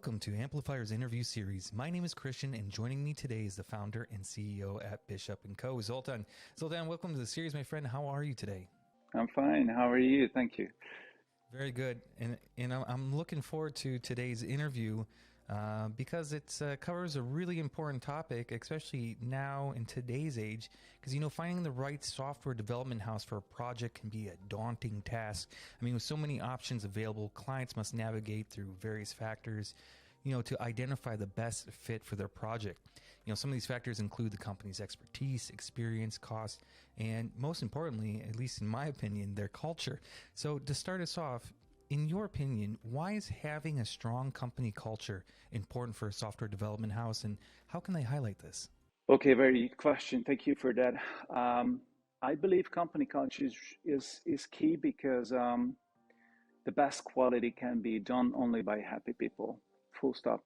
Welcome to Amplifyre's interview series. My name is Kristian, and joining me today is the founder and CEO at Bishop & Co., Zoltan. Zoltan, welcome to the series, my friend. How are you today? I'm fine. How are you? Thank you. Very good. And I'm looking forward to today's interview because it covers a really important topic, especially now in today's age, because, finding the right software development house for a project can be a daunting task. I mean, with so many options available, clients must navigate through various factors, to identify the best fit for their project. Some of these factors include the company's expertise, experience, cost, and most importantly, at least in my opinion, their culture. So to start us off, in your opinion, why is having a strong company culture important for a software development house, and how can they highlight this? Okay, very good question. Thank you for that. I believe company culture is key because the best quality can be done only by happy people. Full stop.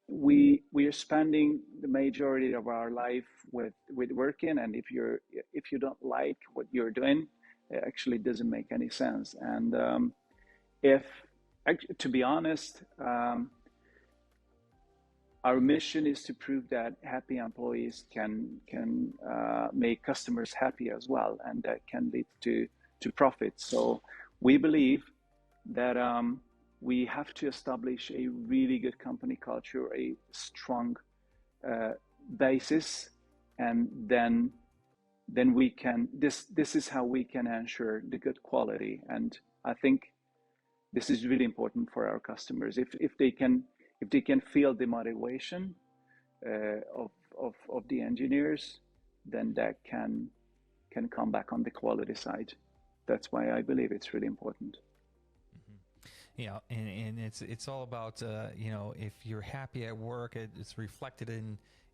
We are spending the majority of our life with working, and if you don't like what you're doing, it actually doesn't make any sense. And to be honest, our mission is to prove that happy employees can make customers happy as well, and that can lead to profit. So we believe that we have to establish a really good company culture, a strong basis, and then we can. This is how we can ensure the good quality. And I think this is really important for our customers. If they can feel the motivation of the engineers, then that can come back on the quality side. That's why I believe it's really important. Yeah, and it's all about if you're happy at work, it's reflected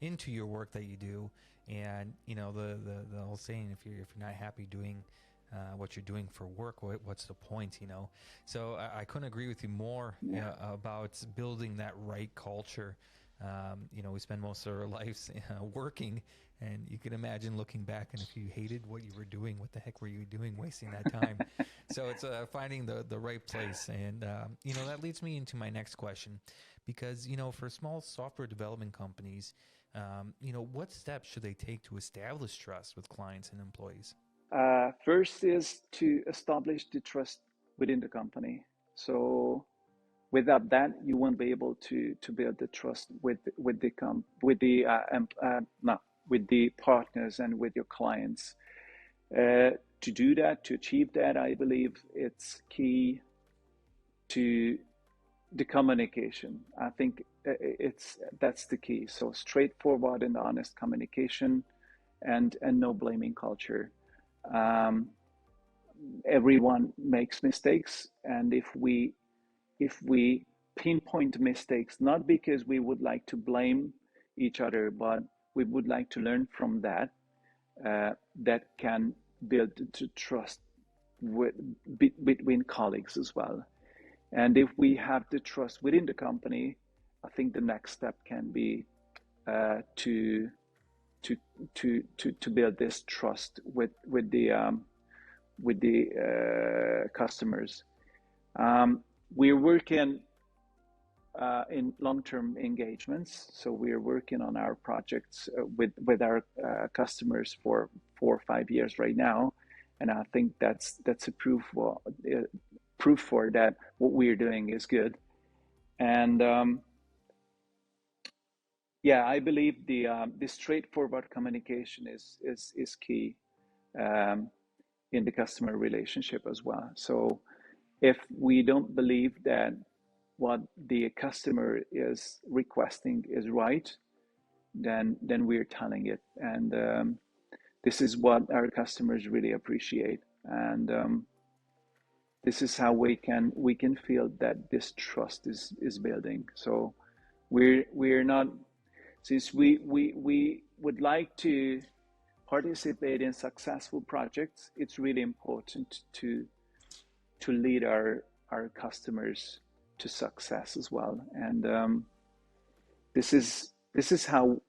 into your work that you do, and the whole saying, if you're not happy doing what you're doing for work, what's the point? So I couldn't agree with you more about building that right culture. We spend most of our lives working, and you can imagine looking back, and if you hated what you were doing, what the heck were you doing wasting that time? So it's finding the right place. And, that leads me into my next question, because, for small software development companies, what steps should they take to establish trust with clients and employees? First is to establish the trust within the company. So without that, you won't be able to build the trust with the partners and with your clients. To do that, to achieve that, I believe it's key to the communication. I think that's the key. So straightforward and honest communication, and no blaming culture. Everyone makes mistakes, and if we pinpoint mistakes, not because we would like to blame each other, but we would like to learn from that, that can build the trust between colleagues as well. And if we have the trust within the company, I think the next step can be to build this trust with the customers. We're working in long-term engagements, so we're working on our projects with our customers for 4 or 5 years right now, and I think that's a proof for that what we're doing is good. And I believe the straightforward communication is key in the customer relationship as well. So if we don't believe that what the customer is requesting is right, then we're telling it, and this is what our customers really appreciate, and this is how we can feel that this trust is building. So we're not, since we would like to participate in successful projects, it's really important to lead our customers to success as well. And this is how,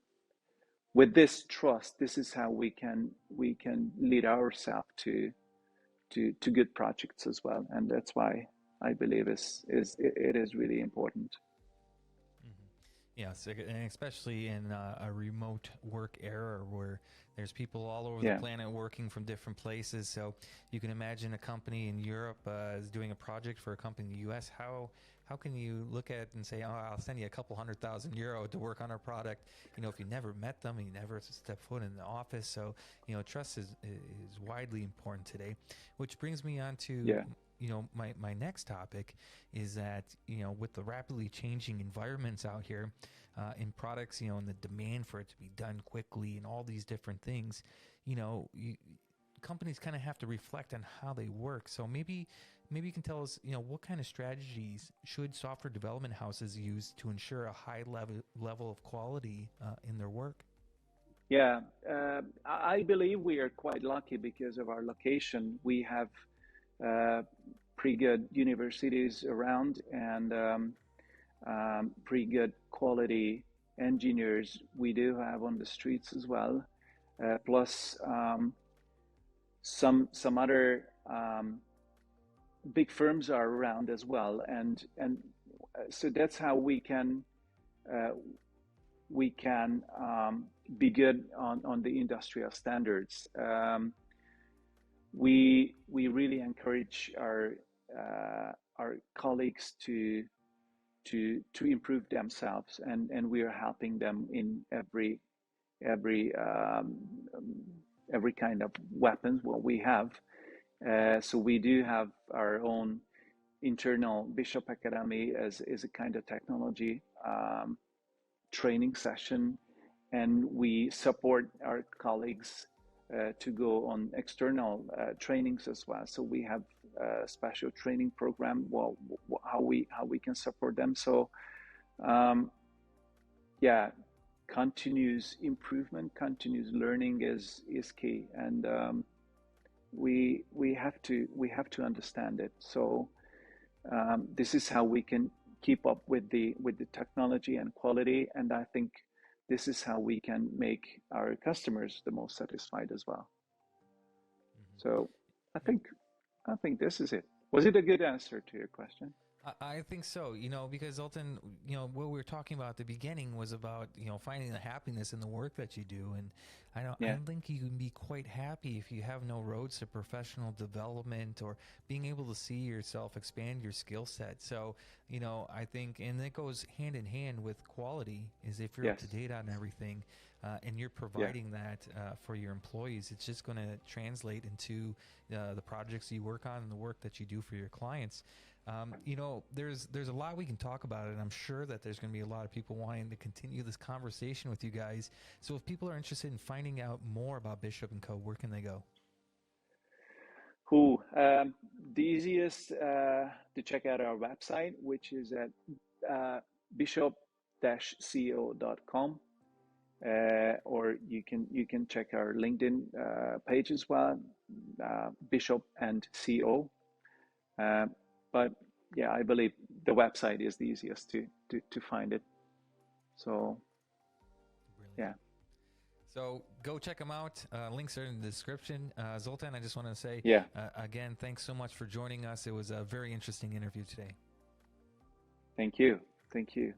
with this trust, this is how we can lead ourselves to good projects as well. And that's why I believe it is really important. Yes, and especially in a remote work era where there's people all over the Yeah, planet working from different places. So you can imagine a company in Europe is doing a project for a company in the U.S. How can you look at it and say, "Oh, I'll send you a couple €100,000 to work on our product"? You know, if you never met them, you never step foot in the office. So you know, trust is widely important today. Which brings me on to yeah, my next topic is that with the rapidly changing environments out here in products, and the demand for it to be done quickly and all these different things, companies kind of have to reflect on how they work. So maybe you can tell us, what kind of strategies should software development houses use to ensure a high level of quality in their work? yeah. I believe we are quite lucky because of our location. We have uh, pretty good universities around, and pretty good quality engineers we do have on the streets as well. Plus some other big firms are around as well, and so that's how uh, we can be good on the industrial standards. We really encourage our colleagues to improve themselves, and we are helping them in every every kind of weapons what we have. So we do have our own internal Bishop Academy as a kind of technology training session, and we support our colleagues to go on external trainings as well. So we have a special training program. Well, how we can support them. So um, yeah, continuous improvement, continuous learning is key, and we have to understand it. So this is how we can keep up with the technology and quality, and I think this is how we can make our customers the most satisfied as well. So I Yeah. think I think this is it. Was it a good answer to your question? I think so, because Zoltan, what we were talking about at the beginning was about, finding the happiness in the work that you do. And I Yeah, think you can be quite happy if you have no roads to professional development or being able to see yourself expand your skill set. So, I think, and it goes hand in hand with quality, is if you're up to yes, date on everything and you're yeah, providing that for your employees, it's just going to translate into the projects you work on and the work that you do for your clients. There's a lot we can talk about, and I'm sure that there's going to be a lot of people wanting to continue this conversation with you guys. So if people are interested in finding out more about Bishop and Co., where can they go? who the easiest to check out our website, which is at bishop-co.com. Or you can check our LinkedIn page as well, Bishop and CO. Uh, but yeah, I believe the website is the easiest to find it. So Brilliant. yeah, So go check them out. Links are in the description. Zoltan, I just want to say yeah. again, thanks so much for joining us. It was a very interesting interview today. Thank you, thank you.